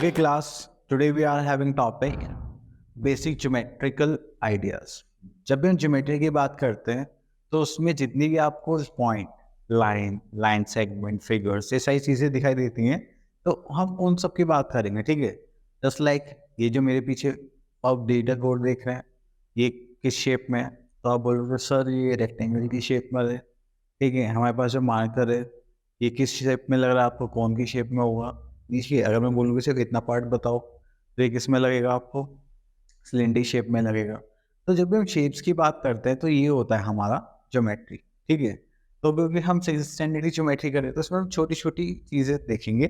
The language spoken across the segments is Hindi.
Okay, class. Today we are having topic basic geometrical ideas. जब भी हम ज्योमेट्री की बात करते हैं तो उसमें जितनी भी आपको पॉइंट, लाइन सेगमेंट, फिगर्स ये सारी चीज़ें दिखाई देती हैं तो हम उन सब की बात करेंगे. ठीक है. जस्ट लाइक ये जो मेरे पीछे आप डेटा कोड देख रहे हैं ये किस शेप में है, तो आप बोलोगे सर ये रेक्टेंगल की शेप में है. ठीक है. हमारे पास जो मार्कर है ये किस शेप में लग रहा है आपको, कौन की शेप में होगा. देखिए अगर मैं बोलूँगी सिर्फ इतना पार्ट बताओ तो ये किस में लगेगा आपको, सिलेंडर शेप में लगेगा. तो जब भी हम शेप्स की बात करते हैं तो ये होता है हमारा ज्योमेट्री. ठीक है. तो क्योंकि हम 6th स्टैंडर्ड की ज्योमेट्री करें तो उसमें हम छोटी छोटी चीज़ें देखेंगे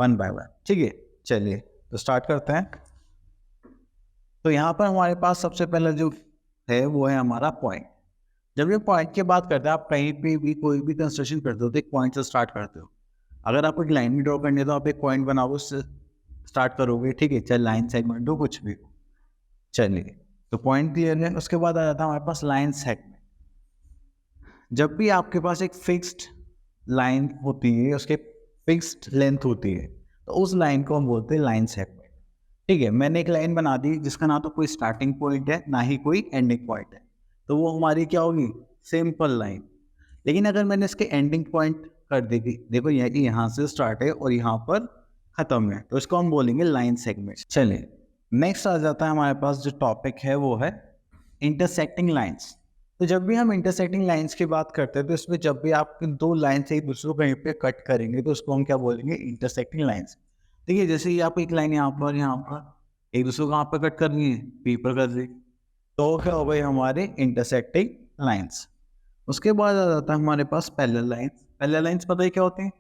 वन बाय वन. ठीक है. चलिए तो स्टार्ट करते हैं. तो यहाँ पर हमारे पास सबसे पहला जो है वो है हमारा पॉइंट. जब ये पॉइंट की बात करते हैं आप कहीं पे भी कोई भी कंस्ट्रक्शन करते हो तो एक पॉइंट से स्टार्ट करते हो. अगर आपको एक लाइन भी ड्रॉ करनी है तो आप एक पॉइंट बनाओ उससे स्टार्ट करोगे. ठीक है. चाहे लाइन सेगमेंट हो कुछ भी हो. चलिए तो पॉइंट क्लियर है. उसके बाद आ जाता है हमारे पास लाइन सेगमेंट. जब भी आपके पास एक फिक्स्ड लाइन होती है उसके फिक्स्ड लेंथ होती है तो उस लाइन को हम बोलते हैं लाइन सेगमेंट. ठीक है. मैंने एक लाइन बना दी जिसका ना तो कोई स्टार्टिंग पॉइंट है ना ही कोई एंडिंग पॉइंट है तो वो हमारी क्या होगी, सिंपल लाइन. लेकिन अगर मैंने इसके एंडिंग पॉइंट कर देगी, देखो यहाँ से स्टार्ट है और यहाँ पर खत्म है, तो इसको हम बोलेंगे लाइन सेगमेंट. चलिए नेक्स्ट आ जाता है हमारे पास जो टॉपिक है वो है इंटरसेक्टिंग लाइंस. तो जब भी हम इंटरसेक्टिंग लाइंस की बात करते हैं तो इसमें जब भी आप दो लाइन से एक दूसरे को कहीं पे कट करेंगे तो उसको हम क्या बोलेंगे, इंटरसेक्टिंग लाइंस. देखिए जैसे ही आप एक लाइन यहाँ पर एक दूसरे को कहाँ पर कट करनी है, पी पर कर दी, तो क्या हो गए हमारे इंटरसेक्टिंग लाइंस. उसके बाद आ जाता है हमारे पास पैरेलल लाइंस. पैरेलल लाइंस पता है क्या होते हैं,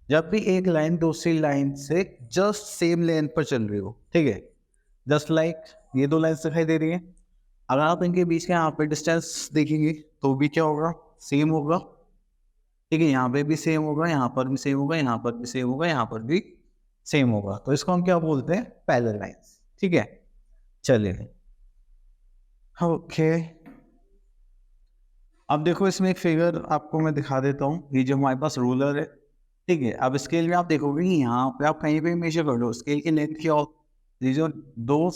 जब भी एक लाइन दूसरी लाइन से जस्ट सेम लेंथ पर चल रही हो. ठीक है. जस्ट लाइक ये दो लाइंस दिखाई दे रही हैं, अगर आप इनके बीच के यहाँ पे डिस्टेंस देखेंगे तो भी क्या होगा, सेम होगा. ठीक है. यहाँ पे भी सेम होगा, यहाँ पर भी सेम होगा, यहाँ पर भी सेम होगा, यहाँ पर भी सेम होगा. तो इसको हम क्या बोलते हैं, पैरेलल लाइंस. ठीक है. चलिए ओके. अब देखो इसमें एक फिगर आपको मैं दिखा देता हूँ. ये जो हमारे पास रूलर है. ठीक है. अब स्केल में आप देखोगे कि यहाँ पे आप कहीं पे मेजर कर लो, स्केल की लेंथ क्या हो, ये जो दो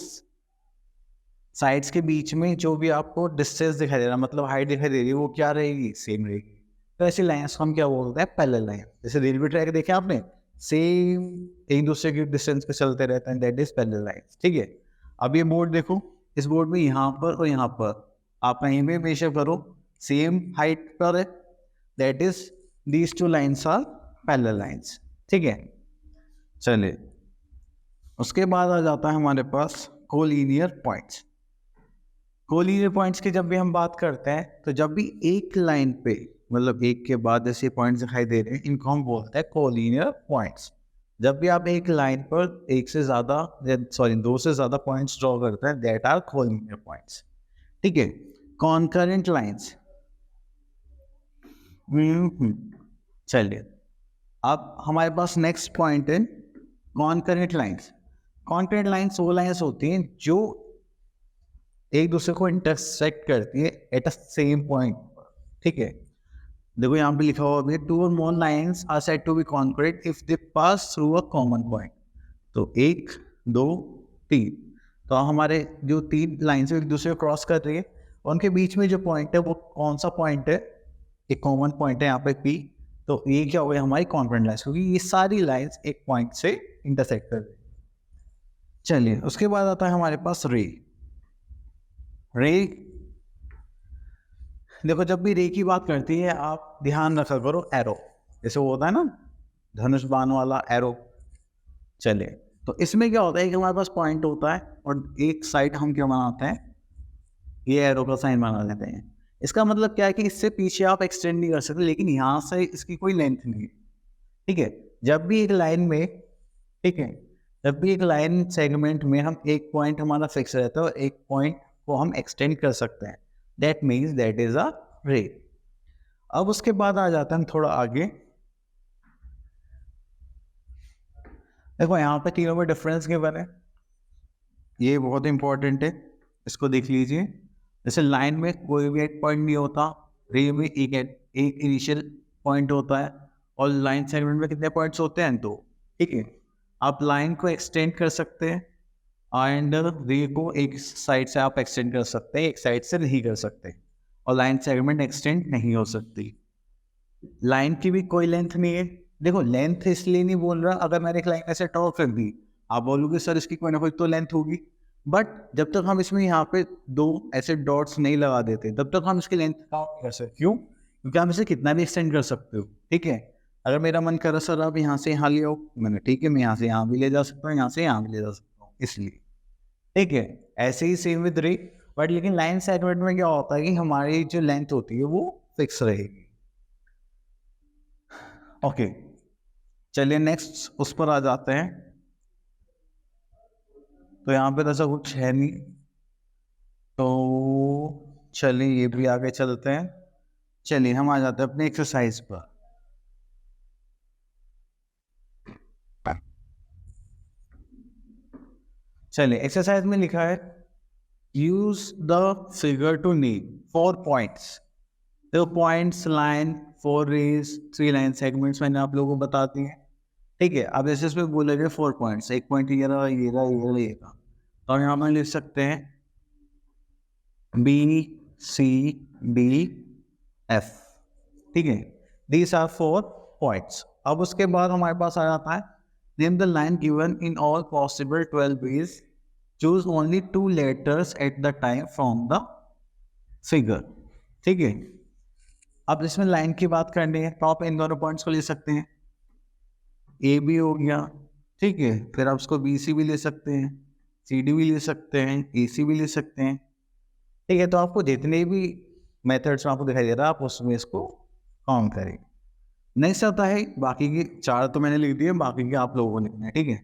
साइड्स के बीच में जो भी आपको डिस्टेंस दिखाई दे रहा है, मतलब हाइट दिखाई दे रही है, वो क्या रहेगी, सेम रहेगी. तो ऐसी लाइंस को हम क्या बोलते हैं, पैरेलल लाइन. जैसे रेलवे ट्रैक देखे आपने, सेम एक दूसरे के डिस्टेंस पे चलते रहते हैं, दैट इज पैरेलल लाइन. ठीक है. अब ये बोर्ड देखो, इस बोर्ड में यहाँ पर और यहाँ पर आप कहीं भी मेजर करो सेम हाइट पर है, that is these two lines are parallel lines. ठीक है. चलिए उसके बाद आ जाता है हमारे पास कोलिनियर पॉइंट्स. कोलिनियर पॉइंट्स की जब भी हम बात करते हैं तो जब भी एक लाइन पे मतलब एक के बाद ऐसे पॉइंट्स दिखाई दे रहे हैं इनको हम बोलते हैं कोलिनियर पॉइंट्स. जब भी आप एक लाइन पर एक से ज़्यादा दो से ज़्यादा पॉइंट्स ड्रॉ करते हैं, दैट आर कोलिनियर पॉइंट्स. ठीक है. Concurrent lines. चलिए अब हमारे पास नेक्स्ट पॉइंट है कॉन्करेंट लाइंस. कॉन्करेंट लाइंस वो लाइंस होती हैं जो एक दूसरे को इंटरसेक्ट करती है एट अ सेम पॉइंट. ठीक है. देखो यहाँ पे लिखा हुआ है two or more lines are said to be concurrent if they pass through a common point. तो 1 2 3, तो हमारे जो तीन लाइंस एक दूसरे को क्रॉस कर रही है उनके बीच में जो पॉइंट है वो कौन सा पॉइंट है, एक कॉमन पॉइंट है यहाँ पे P. तो ये क्या हो गया हमारी कॉन्करेंट लाइंस, क्योंकि ये सारी लाइंस एक पॉइंट से इंटरसेक्ट कर रही है. चलिए उसके बाद आता है हमारे पास रे. देखो जब भी रे की बात करती है आप ध्यान रखा करो एरो, जैसे वो होता है ना धनुष बाण वाला एरो. चलिए तो इसमें क्या होता है कि हमारे पास पॉइंट होता है और एक साइड हम क्या बनाते हैं, ये एरो का साइन बना लेते हैं. इसका मतलब क्या है कि इससे पीछे आप एक्सटेंड नहीं कर सकते, लेकिन यहाँ से इसकी कोई लेंथ नहीं है. ठीक है. जब भी एक लाइन में, ठीक है, जब भी एक लाइन सेगमेंट में हम एक पॉइंट हमारा फिक्स रहता है और एक पॉइंट को हम एक्सटेंड कर सकते हैं, that means that is a रे. अब उसके बाद आ जाता है हम थोड़ा आगे. देखो यहाँ पे तीनों में डिफरेंस गिवन है, ये बहुत इंपॉर्टेंट है, इसको देख लीजिए. जैसे लाइन में कोई भी एक पॉइंट नहीं होता, रे में एक इनिशियल पॉइंट होता है और लाइन सेगमेंट में कितने पॉइंट्स होते हैं, 2. ठीक है. आप लाइन को एक्सटेंड कर सकते हैं एंड रे को एक साइड से आप एक्सटेंड कर सकते हैं, एक साइड से नहीं कर सकते, और लाइन सेगमेंट एक्सटेंड नहीं हो सकती। लाइन की भी कोई लेंथ नहीं है। देखो लेंथ इसलिए नहीं बोल रहा, अगर मैंने एक लाइन ऐसे ड्रॉ कर दी, आप बोलोगे सर इसकी कोई ना कोई तो लेंथ होगी, बट जब तक हम इसमें यहाँ पे दो ऐसे डॉट्स नहीं लगा देते तब तक हम इसकी लेंथ काउंट नहीं कर सकते। क्यों? क्योंकि हम इसे कितना भी एक्सटेंड कर सकते हो। ठीक है, अगर मेरा मन कर रहा सर आप यहाँ से यहाँ ले आओ, मैंने ठीक है मैं यहाँ से यहाँ भी ले जा सकता हूँ, यहाँ से यहाँ भी ले जा सकता हूँ, इसलिए ठीक है। ऐसे ही सेम विद रे, बट लेकिन लाइन सेगमेंट में क्या होता है कि हमारी जो लेंथ होती है वो फिक्स रहेगी। ओके चलिए नेक्स्ट उस पर आ जाते हैं। तो यहाँ पे तो ऐसा कुछ है नहीं, तो चलिए ये भी आगे चलते हैं। चलिए हम आ जाते हैं अपने एक्सरसाइज पर। चलिए एक्सरसाइज में लिखा है use the figure to name 4 points. देखो points, line, 4 rays, 3 line segments मैंने आप लोगों को बता दी है। ठीक है, अब जैसे इसमें बोलेंगे 4 पॉइंट्स, एक पॉइंट ये रहा, ये रहा, ये रहा, ये रहा, तो हम यहाँ पर लिख सकते हैं B C D F। ठीक है, दीज आर 4 पॉइंट्स। अब उसके बाद हमारे पास आ जाता है name the line given in all possible 12 ways, choose only 2 letters at the time from the figure. ठीक है, अब इसमें लाइन की बात करनी है तो आप इन दोनों पॉइंट्स को ले सकते हैं, ए बी हो गया, ठीक है, फिर आप उसको बी सी भी ले सकते हैं, सी डी भी ले सकते हैं, ए सी भी ले सकते हैं। ठीक है, तो आपको जितने भी मेथड्स में आपको दिखाई दे रहा है आप उसमें इसको काउंट करेंगे। नेक्स्ट आता है, बाकी की 4 तो मैंने लिख दिए, बाकी के आप लोगों को लिखना है। ठीक है,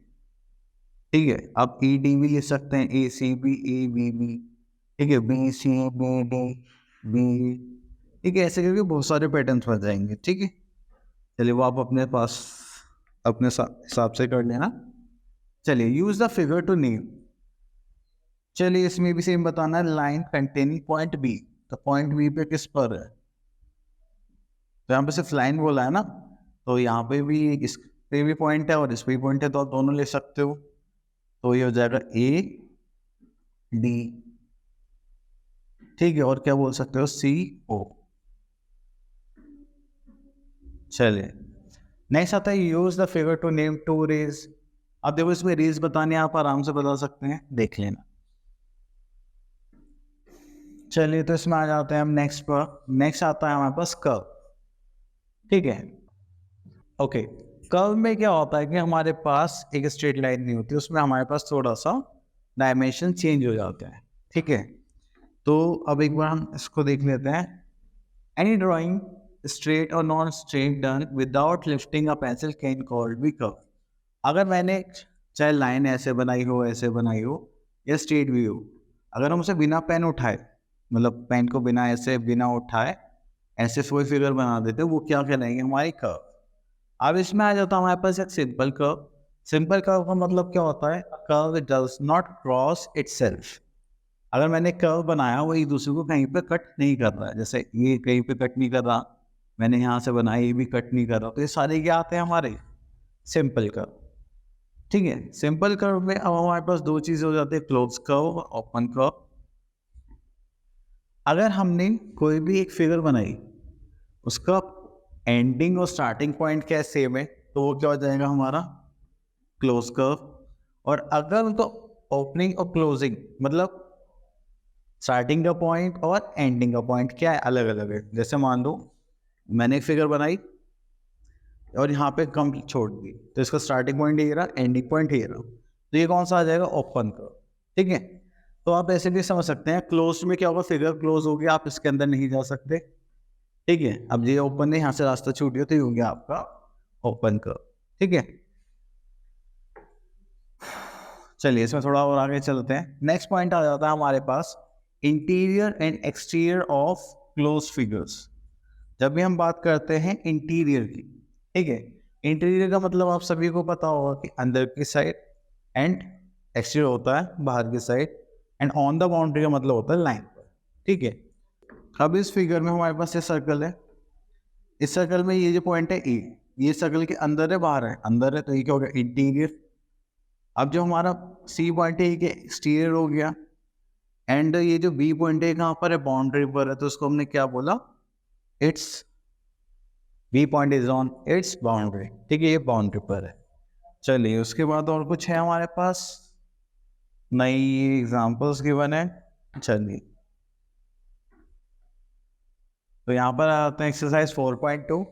ठीक है, आप ई डी भी ले सकते हैं, A C B, A B B, ठीक है, B C B D B, ठीक है, ऐसे करके बहुत सारे पैटर्न्स बन जाएंगे। ठीक है, चलिए वो आप अपने पास अपने हिसाब से कर लेना। चलिए use the figure to name. चलिए इसमें भी सेम बताना है, लाइन कंटेनिंग पॉइंट बी, तो पॉइंट बी पे किस पर है, तो यहाँ पे सिर्फ लाइन बोला है ना, तो यहाँ पे भी इस पे भी पॉइंट है और इस पे भी पॉइंट है, तो आप दोनों ले सकते हो। तो ये हो जाएगा ए डी, ठीक है, और क्या बोल सकते हो, सी ओ। चलिए नेक्स्ट आता है use the figure to name 2 rays. अब देखो इसमें रेज बताने आप आराम से बता सकते हैं, देख लेना। चलिए तो इसमें आ जाते हैं हम नेक्स्ट पर। नेक्स्ट आता है हमारे पास कर्व। ठीक है, ओके, कर्व में क्या होता है कि हमारे पास एक स्ट्रेट लाइन नहीं होती, उसमें हमारे पास थोड़ा सा डायमेंशन चेंज हो जाता है। ठीक है, तो अब एक बार हम इसको देख लेते हैं। एनी ड्राइंग स्ट्रेट और non straight done without lifting a pencil can called be curve. अगर मैंने चाहे लाइन ऐसे बनाई हो, ऐसे बनाई हो, या स्ट्रेट भी हो, अगर हम उसे बिना पेन उठाए, मतलब पेन को बिना ऐसे बिना उठाए ऐसे कोई फिगर बना देते, वो क्या कहलाएंगे, हमारी कर्व। अब इसमें आ जाता है हमारे पास एक सिंपल कर्व। सिंपल कर्व का मतलब क्या होता है, curve does not cross itself. अगर मैंने कर्व बनाया वो एक दूसरे को कहीं पे कट नहीं कर रहा है, जैसे ये कहीं पे कट नहीं कर रहा, मैंने यहाँ से बनाया ये भी कट नहीं कर रहा, तो ये सारे क्या आते हैं हमारे सिंपल कर्व। ठीक है, सिंपल कर्व में अब हमारे पास 2 चीज़ें हो जाती है, क्लोज कर्व और ओपन कर्व। अगर हमने कोई भी एक फिगर बनाई, उसका एंडिंग और स्टार्टिंग पॉइंट क्या सेम है, तो वो क्या हो जाएगा हमारा क्लोज कर्व। और अगर उनको ओपनिंग और क्लोजिंग, मतलब स्टार्टिंग का पॉइंट और एंडिंग का पॉइंट क्या है, अलग अलग है। जैसे मान लो मैंने एक फिगर बनाई और यहाँ पे कम छोड़ दी, तो इसका स्टार्टिंग पॉइंट ये रहा, एंडिंग पॉइंट ये रहा, तो ये कौन सा आ जाएगा, ओपन कर्व। ठीक है, तो आप ऐसे भी समझ सकते हैं, क्लोज में क्या होगा, फिगर क्लोज हो गया, आप इसके अंदर नहीं जा सकते। ठीक है, अब ये ओपन है, यहाँ से रास्ता छूट गया, तो ये हो गया आपका ओपन कर्व। ठीक है, चलिए इसमें थोड़ा और आगे चलते हैं। नेक्स्ट पॉइंट आ जाता है हमारे पास interior and exterior of close figures. जब भी हम बात करते हैं इंटीरियर की, ठीक है, इंटीरियर का मतलब आप सभी को पता होगा कि अंदर की साइड, एंड एक्सटीरियर होता है बाहर की side, and on the boundary का मतलब होता है लाइन पर। ठीक है, अब इस फिगर में हमारे पास ये सर्कल है, इस सर्कल में ये जो पॉइंट है ए, ये सर्कल के अंदर है बाहर है, अंदर है, तो ये क्या हो गया इंटीरियर। अब जो हमारा सी पॉइंट है ये एक्सटीरियर हो गया, एंड ये जो बी पॉइंट है कहाँ पर है, बाउंड्री पर है, तो उसको हमने क्या बोला, it's B point is on its boundary. ठीक है, ये बाउंड्री पर है। चलिए उसके बाद और कुछ है हमारे पास, नई एग्जांपल्स गिवन है। चलिए तो यहाँ पर आते हैं exercise 4.2,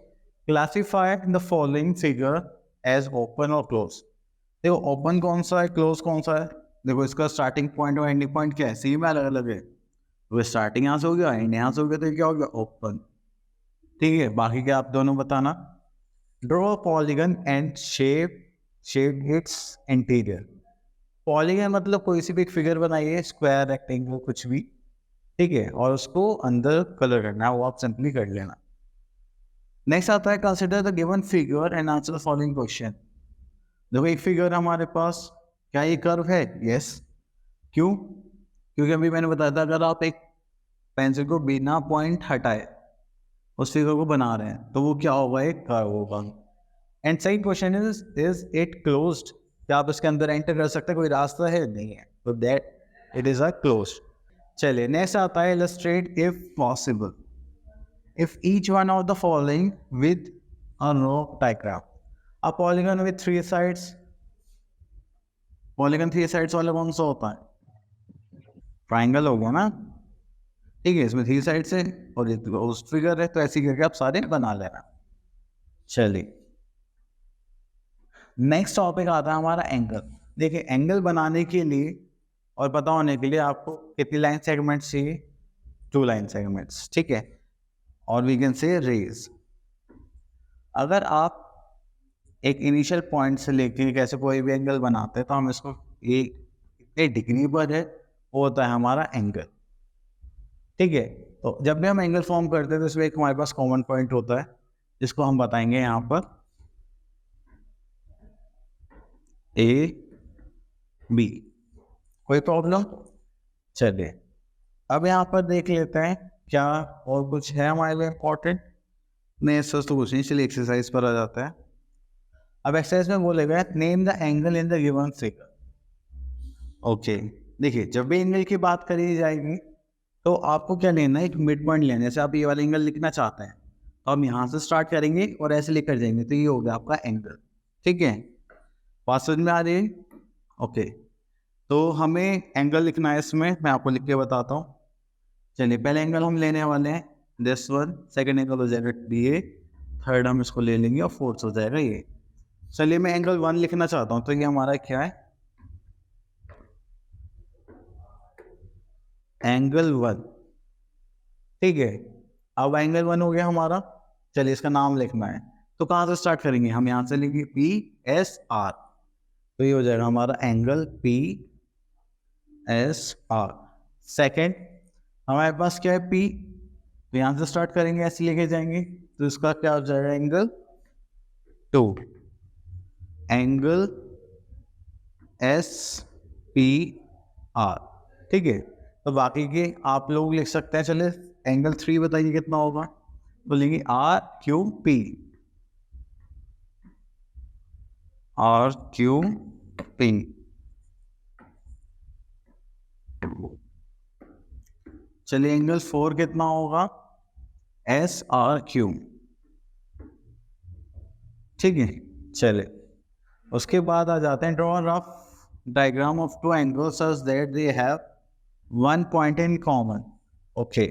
classify the following figure as open और क्लोज। देखो ओपन कौन सा है, क्लोज कौन सा है। देखो इसका स्टार्टिंग पॉइंट और एंडिंग पॉइंट क्या है, सेम है अलग अलग है। तो स्टार्टिंग यहाँ से हो गया, एंड यहाँ से हो गया, तो क्या हो गया, ओपन। ठीक है, बाकी क्या आप दोनों बताना। Draw polygon and shape it's interior. Polygon मतलब कोई सी भी एक फिगर बनाइए, स्क्वायर रेक्टेंगल कुछ भी, ठीक है, और उसको अंदर कलर करना है, वो आप सिंपली कर लेना। नेक्स्ट आता है consider the given figure and answer the following question. देखो एक फिगर हमारे पास, क्या ये कर्व है, यस। क्यों, क्योंकि अभी मैंने बताया था अगर आप एक पेंसिल को बिना पॉइंट हटाए उस फिगर को बना रहे हैं तो वो क्या होगा, एक कर्व होगा। And second question is it closed, क्या आप इसके अंदर एंटर कर सकते हैं, कोई रास्ता है, नहीं है, तो that it is a closed. चलिए नेक्स्ट आता है illustrate if possible if each one of the following with a rough diagram. A polygon with 3 sides, polygon 3 sides वाला कौन सा होता है, ट्राइंगल हो गया ना। ठीक है, इसमें 3 साइड्स है और ये उस फिगर है, तो ऐसे करके आप सारे बना लेना। चलिए नेक्स्ट टॉपिक आता है हमारा एंगल। देखिए एंगल बनाने के लिए और पता होने के लिए आपको कितनी लाइन सेगमेंट्स चाहिए, 2 लाइन सेगमेंट्स, ठीक है, और वी कैन से रेज। अगर आप एक इनिशियल पॉइंट से लेके कैसे कोई भी एंगल बनाते हैं तो हम इसको एक कितने डिग्री पर है वो होता है हमारा एंगल। ठीक है, तो जब भी हम एंगल फॉर्म करते हैं तो इसमें एक हमारे पास कॉमन पॉइंट होता है जिसको हम बताएंगे यहाँ पर ए बी। कोई प्रॉब्लम। चलिए अब यहाँ पर देख लेते हैं क्या और कुछ है हमारे लिए इम्पोर्टेंट। नहीं सच तो कुछ नहीं, चलिए एक्सरसाइज पर आ जाता है। अब एक्सरसाइज में बोलेगा name the angle in the given figure. Okay, देखिए जब भी एंगल की बात करी जाएगी तो आपको क्या लेना है, एक मिड पॉइंट लेना है। जैसे आप ये वाला एंगल लिखना चाहते हैं तो हम यहाँ से स्टार्ट करेंगे और ऐसे लेकर जाएंगे, तो ये हो गया आपका एंगल। ठीक है, बात समझ में आ रही है। ओके, तो हमें एंगल लिखना है, इसमें मैं आपको लिख के बताता हूँ। चलिए पहले एंगल हम लेने वाले हैं दिस वन, सेकंड एंगल हो जाएगा ये, थर्ड हम इसको ले लेंगे और फोर्थ हो जाएगा ये। चलिए मैं एंगल 1 लिखना चाहता हूँ, तो ये हमारा क्या है, एंगल 1। ठीक है, अब एंगल 1 हो गया हमारा। चलिए इसका नाम लिखना है, तो कहाँ से स्टार्ट करेंगे, हम यहाँ से लेंगे पी एस आर, तो ये हो जाएगा हमारा angle P S R. Second हमारे पास क्या है पी, तो यहाँ से स्टार्ट करेंगे ऐसे लेके जाएंगे, तो इसका क्या हो जाएगा angle 2, angle S P R. ठीक है, तो बाकी के आप लोग लिख सकते हैं। चले एंगल 3 बताइए कितना होगा, तो लेंगे R Q P, R Q P. चलिए एंगल 4 कितना होगा, एस आर क्यू। ठीक है, चले उसके बाद आ जाते हैं draw rough diagram of 2 angles such that they have 1 point in common. Okay,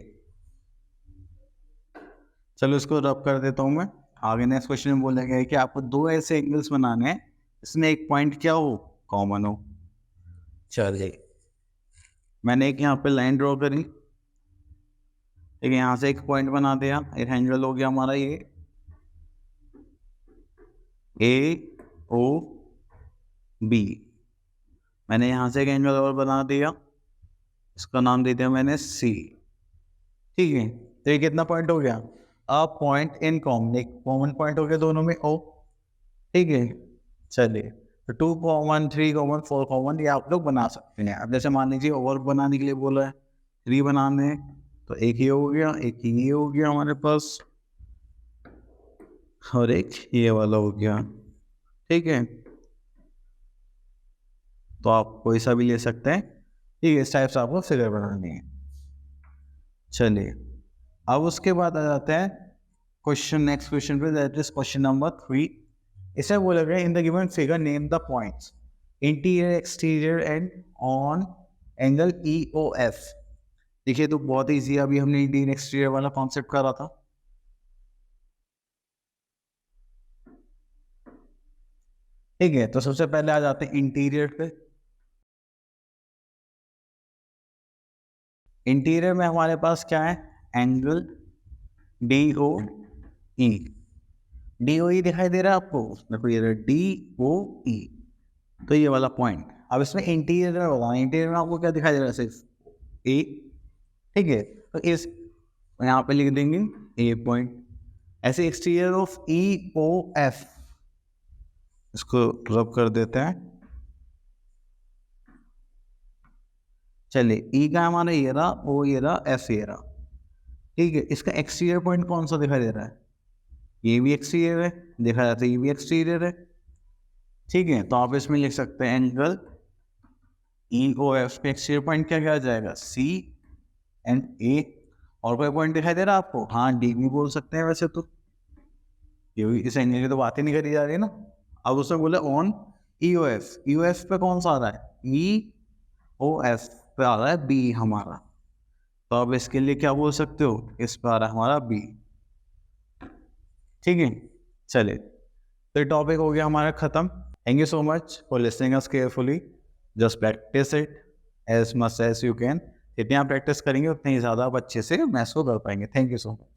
चलो इसको रब कर देता हूं मैं। आगे नेक्स्ट क्वेश्चन में बोला गया है कि आपको 2 ऐसे एंगल्स बनाने हैं इसमें एक पॉइंट क्या हो, कॉमन हो। चलिए मैंने एक यहाँ पे लाइन ड्रॉ करी, ठीक है, यहाँ से एक पॉइंट बना दिया, एक एंगल हो गया हमारा ये ए ओ बी। मैंने यहाँ से एक एंगल और बना दिया, इसका नाम दे दिया मैंने सी। ठीक है, तो ये कितना पॉइंट हो गया, अ पॉइंट इन कॉमन, एक कॉमन पॉइंट हो गया दोनों में ओ। ठीक है, चलिए तो 2 कॉमन 3 कॉमन 4 कॉमन ये आप लोग बना सकते हैं। अब जैसे मान लीजिए ओवर बनाने के लिए बोला है 3 बनाने हैं, तो एक ये हो गया, एक ये हो गया हमारे पास, और एक ये वाला हो गया। ठीक है, तो आप कोई सा भी ले सकते हैं। ठीक है, इस टाइप से आपको फिगर बनानी है। चलिए अब उसके बाद आ जाते हैं क्वेश्चन, नेक्स्ट क्वेश्चन पे, दैट इज क्वेश्चन नंबर 3। इसे बोला गया in the given figure name the points interior, exterior and on angle EOF। देखिए तो बहुत ईजी है, अभी हमने इंटीरियर एक्सटीरियर वाला कॉन्सेप्ट करा था। ठीक है, तो सबसे पहले आ जाते हैं इंटीरियर पे। इंटीरियर में हमारे पास क्या है, एंगल DOE। DOE दिखाई दे रहा है आपको, देखो ये DOE, तो ये वाला पॉइंट। अब इसमें इंटीरियर में बताना, इंटीरियर में आपको क्या दिखाई दे रहा है, सिर्फ ए। ठीक है, तो इस यहाँ पे लिख देंगे ए पॉइंट। ऐसे एक्सटीरियर ऑफ EOF, इसको रब कर देते हैं। चलिए ई का हमारा ये रहा, ओ ये रहा, एफ ये रहा। ठीक है, इसका एक्सटीरियर पॉइंट कौन सा दिखाई दे रहा है, ये भी एक्सटीरियर है, देखा जाता है ये भी एक्सटीरियर है। ठीक है, तो आप इसमें लिख सकते हैं एंगल EOF पे एक्सटीरियर पॉइंट क्या क्या आ जाएगा, C एंड A। और कोई पॉइंट दिखाई दे रहा है आपको, हाँ D भी बोल सकते हैं वैसे तो, ये इस एंगल की तो बात ही नहीं करी जा रही ना। अब उसने बोला ऑन EOF, EOF पे कौन सा आ रहा है, EOF पे आ रहा है B हमारा, तो अब इसके लिए क्या बोल सकते हो, इस पे आ रहा है हमारा B। ठीक है, चलिए तो टॉपिक हो गया हमारा खत्म। Thank you so much for listening us carefully. Just practice it as much as you can. जितनी आप प्रैक्टिस करेंगे उतने ही ज़्यादा आप अच्छे से मैथ्स को कर पाएंगे। Thank you so much.